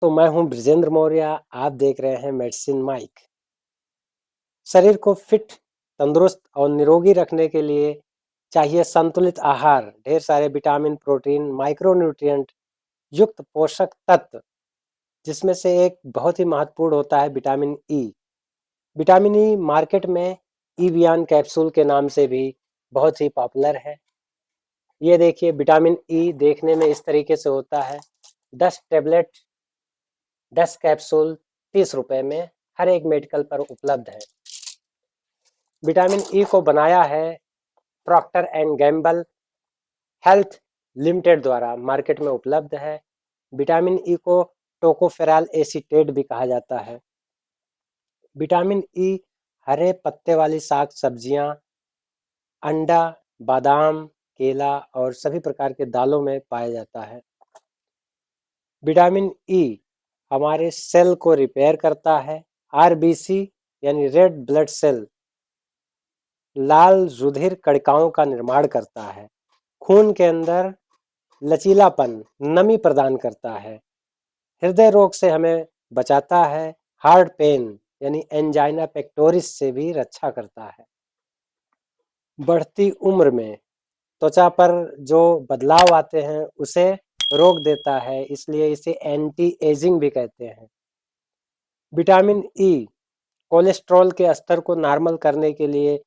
दोस्तों, मैं हूं ब्रिजेंद्र मौर्य। आप देख रहे हैं मेडिसिन माइक। शरीर को फिट, तंदुरुस्त और निरोगी रखने के लिए चाहिए संतुलित आहार, ढेर सारे विटामिन, प्रोटीन, माइक्रोन्यूट्रिएंट युक्त पोषक तत्व, जिसमें से एक बहुत ही महत्वपूर्ण होता है vitamin E. Vitamin E market में ईवियान कैप्सूल के नाम से भी बहुत ही पॉपुलर है। ये देखिए, विटामिन ई देखने में इस तरीके से होता है। 10 टेबलेट, 10 कैप्सूल 30 रुपए में हर एक मेडिकल पर उपलब्ध है। विटामिन ई को बनाया है Procter and Gamble health limited द्वारा, मार्केट में उपलब्ध है। विटामिन ई को टोकोफेरॉल एसीटेट भी कहा जाता है। विटामिन ई हरे पत्ते वाली साग सब्जियां, अंडा, बादाम, केला और सभी प्रकार के दालों में पाया जाता है। विटामिन ई हमारे सेल को रिपेयर करता है। आरबीसी यानी रेड ब्लड सेल लाल रुधिर कणिकाओं का निर्माण करता है। खून के अंदर लचीलापन, नमी प्रदान करता है। हृदय रोग से हमें बचाता है। हार्ट पेन यानी एंजाइना पेक्टोरिस से भी रक्षा करता है। बढ़ती उम्र में त्वचा पर जो बदलाव आते हैं उसे रोक देता है, इसलिए इसे एंटी एजिंग भी कहते हैं। विटामिन ई कोलेस्ट्रॉल के स्तर को नॉर्मल करने के लिए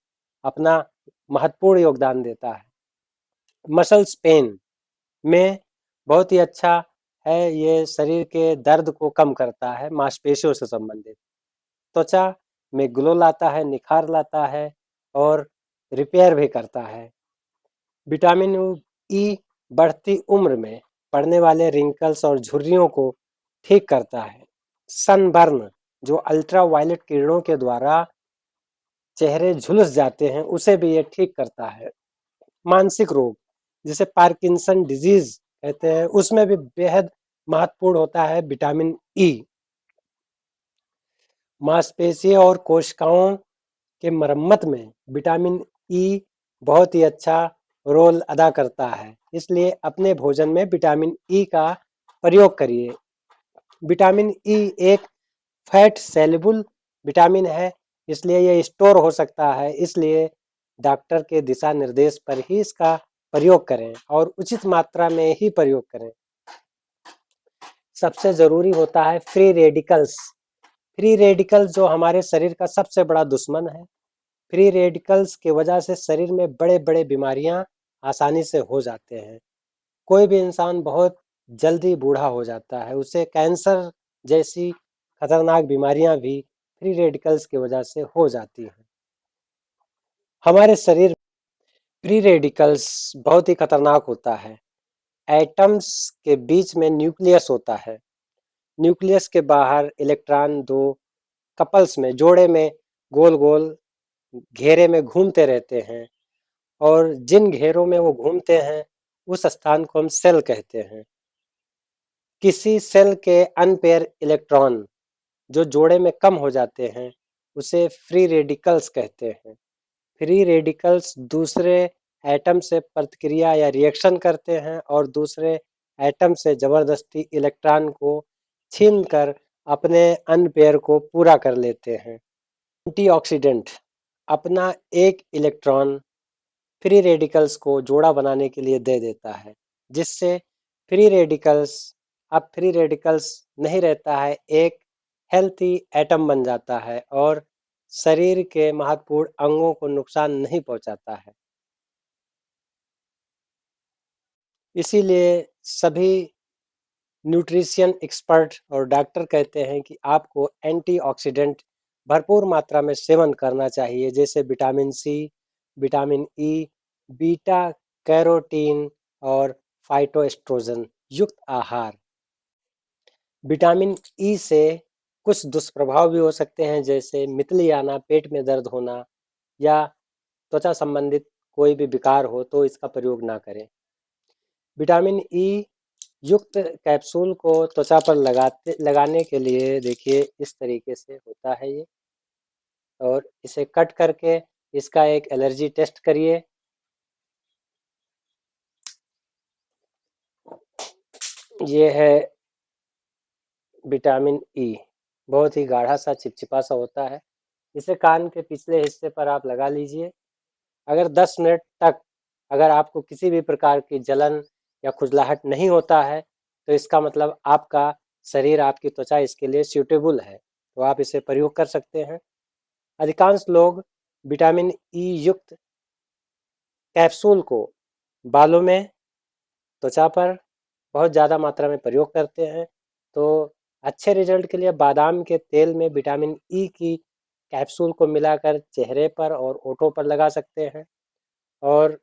अपना महत्वपूर्ण योगदान देता है। मसल्स पेन में बहुत ही अच्छा है। ये शरीर के दर्द को कम करता है, मांसपेशियों से संबंधित। त्वचा में ग्लो लाता है, निखार लाता है और रिपेयर भी करता है। विटामिन ई बढ़ती उम्र में पड़ने वाले रिंकल्स और झुर्रियों को ठीक करता है। सनबर्न, जो अल्ट्रा वायलेट किरणों के द्वारा चेहरे झुलस जाते हैं, उसे भी ये ठीक करता है। मानसिक रोग, जिसे पार्किंसन डिजीज कहते हैं, उसमें भी बेहद महत्वपूर्ण होता है विटामिन ई। मांसपेशियों और कोशिकाओं के मरम्मत में विटामिन ई बहुत ही अच्छा रोल अदा करता है, इसलिए अपने भोजन में विटामिन ई का प्रयोग करिए। विटामिन ई एक फैट सेल्युबल विटामिन है, इसलिए ये स्टोर हो सकता है। इसलिए डॉक्टर के दिशा निर्देश पर ही इसका प्रयोग करें और उचित मात्रा में ही प्रयोग करें। सबसे जरूरी होता है फ्री रेडिकल्स। फ्री रेडिकल्स जो हमारे शरीर का सबसे बड़ा दुश्मन है। फ्री रेडिकल्स की वजह से शरीर में बड़े बड़े बीमारियां आसानी से हो जाते हैं। कोई भी इंसान बहुत जल्दी बूढ़ा हो जाता है, उसे कैंसर जैसी खतरनाक बीमारियां भी फ्री रेडिकल्स की वजह से हो जाती हैं। हमारे शरीर फ्री रेडिकल्स बहुत ही खतरनाक होता है। एटम्स के बीच में न्यूक्लियस होता है। न्यूक्लियस के बाहर इलेक्ट्रॉन दो कपल्स में, जोड़े में गोल गोल घेरे में घूमते रहते हैं, और जिन घेरों में वो घूमते हैं उस स्थान को हम सेल कहते हैं। किसी सेल के अनपेयर इलेक्ट्रॉन जो जोड़े में कम हो जाते हैं उसे फ्री रेडिकल्स कहते हैं। फ्री रेडिकल्स दूसरे एटम से प्रतिक्रिया या रिएक्शन करते हैं और दूसरे एटम से जबरदस्ती इलेक्ट्रॉन को छीनकर अपने अनपेयर को पूरा कर लेते हैं। एंटीऑक्सीडेंट अपना एक इलेक्ट्रॉन फ्री रेडिकल्स को जोड़ा बनाने के लिए दे देता है, जिससे फ्री रेडिकल्स अब फ्री रेडिकल्स नहीं रहता है, एक हेल्थी एटम बन जाता है और शरीर के महत्वपूर्ण अंगों को नुकसान नहीं पहुंचाता है। इसीलिए सभी न्यूट्रिशियन एक्सपर्ट और डॉक्टर कहते हैं कि आपको एंटीऑक्सीडेंट भरपूर मात्रा में सेवन करना चाहिए, जैसे vitamin C, vitamin E, beta carotene और फाइटोएस्ट्रोजन युक्त आहार। विटामिन ई से कुछ दुष्प्रभाव भी हो सकते हैं, जैसे मितली आना, पेट में दर्द होना या त्वचा संबंधित कोई भी विकार हो तो इसका प्रयोग ना करें। विटामिन ई युक्त कैप्सूल को त्वचा पर लगाने के लिए देखिए इस तरीके से होता है ये, और इसे कट करके इसका एक एलर्जी टेस्ट करिए। ये है विटामिन ई बहुत ही गाढ़ा सा चिपचिपा सा होता है। इसे कान के पिछले हिस्से पर आप लगा लीजिए। अगर 10 मिनट तक अगर आपको किसी भी प्रकार की जलन या खुजलाहट नहीं होता है, तो इसका मतलब आपका शरीर, आपकी त्वचा इसके लिए सूटेबल है, तो आप इसे प्रयोग कर सकते हैं। अधिकांश लोग विटामिन ई युक्त कैप्सूल को बालों में, त्वचा पर बहुत ज़्यादा मात्रा में प्रयोग करते हैं। तो अच्छे रिजल्ट के लिए बादाम के तेल में विटामिन ई की कैप्सूल को मिलाकर चेहरे पर और ओठों पर लगा सकते हैं। और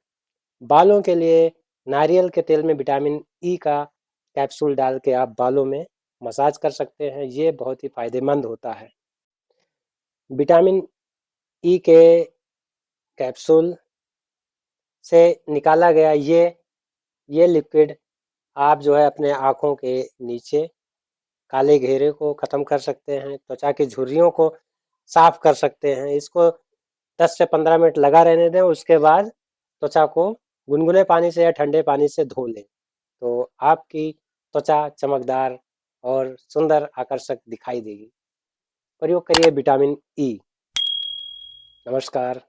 बालों के लिए नारियल के तेल में विटामिन ई का कैप्सूल डाल के आप बालों में मसाज कर सकते हैं। ये बहुत ही फायदेमंद होता है। विटामिन ई के कैप्सूल से निकाला गया ये लिक्विड आप जो है अपने आँखों के नीचे काले घेरे को ख़त्म कर सकते हैं, त्वचा की झुर्रियों को साफ कर सकते हैं। इसको 10 से 15 मिनट लगा रहने दें, उसके बाद त्वचा को गुनगुने पानी से या ठंडे पानी से धो लें, तो आपकी त्वचा चमकदार और सुंदर आकर्षक दिखाई देगी। प्रयोग करिए विटामिन ई। नमस्कार।